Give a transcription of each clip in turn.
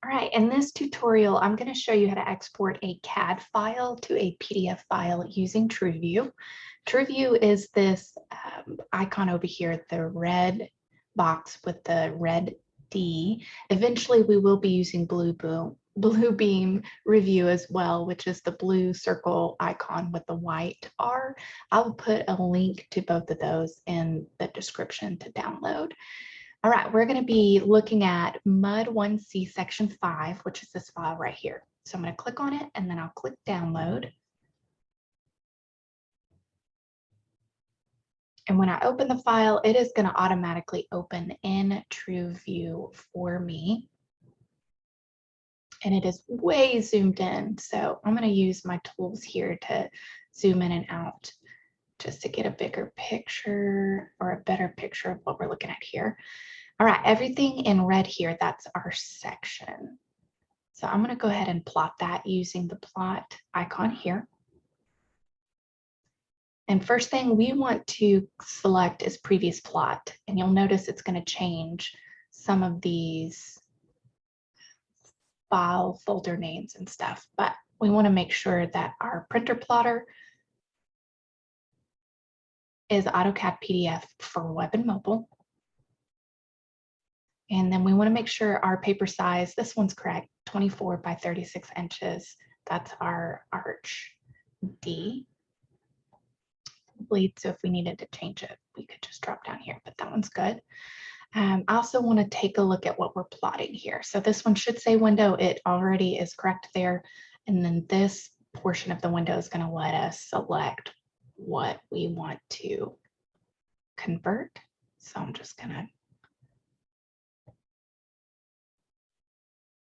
All right, in this tutorial, I'm going to show you how to export a CAD file to a PDF file using Trueview. Trueview is this icon over here, the red box with the red D. Eventually, we will be using Bluebeam Review as well, which is the blue circle icon with the white R. I'll put a link to both of those in the description to download. All right, we're going to be looking at MUD 1C section 5, which is this file right here. So I'm going to click on it and then I'll click download. And when I open the file, it is going to automatically open in Trueview for me. And it is way zoomed in. So I'm going to use my tools here to zoom in and out just to get a bigger picture or a better picture of what we're looking at here. All right, everything in red here, that's our section. So I'm going to go ahead and plot that using the plot icon here. And first thing we want to select is previous plot. And you'll notice it's going to change some of these file folder names and stuff. But we want to make sure that our printer plotter is AutoCAD PDF for web and mobile. And then we want to make sure our paper size, this one's correct, 24 by 36 inches. That's our arch D. So if we needed to change it, we could just drop down here, but that one's good. I also want to take a look at what we're plotting here. So this one should say window. It already is correct there. And then this portion of the window is going to let us select what we want to convert. So I'm just going to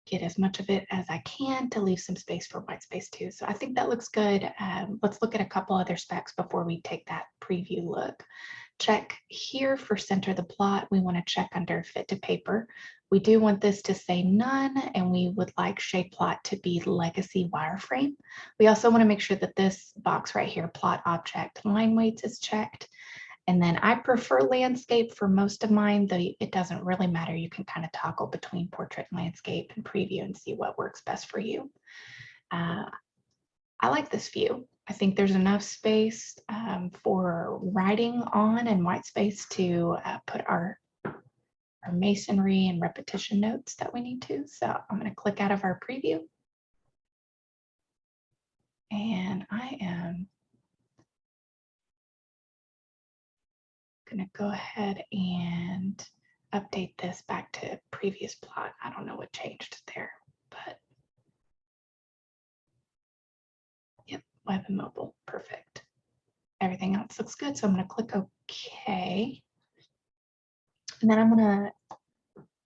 get as much of it as I can to leave some space for white space too. So I think that looks good. Let's look at a couple other specs before we take that preview look. Check here for center the plot. We want to check under fit to paper. We do want this to say none, and we would like shape plot to be legacy wireframe. We also want to make sure that this box right here, plot object line weights, is checked. And then I prefer landscape for most of mine, though it doesn't really matter. You can kind of toggle between portrait and landscape and preview and see what works best for you. I like this view. I think there's enough space for writing on and white space to put our masonry and repetition notes that we need to. So I'm going to click out of our preview. And I am going to go ahead and update this back to previous plot. I don't know what changed there, but yep, web and mobile, perfect. Everything else looks good, so I'm going to click OK. And then I'm going to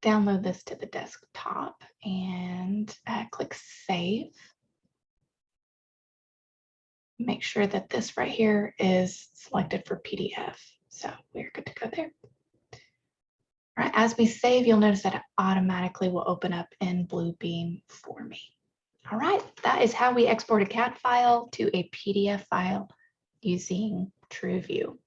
download this to the desktop and click Save. Make sure that this right here is selected for PDF. So we're good to go there. All right, as we save, you'll notice that it automatically will open up in Bluebeam for me. All right, that is how we export a CAD file to a PDF file using Trueview.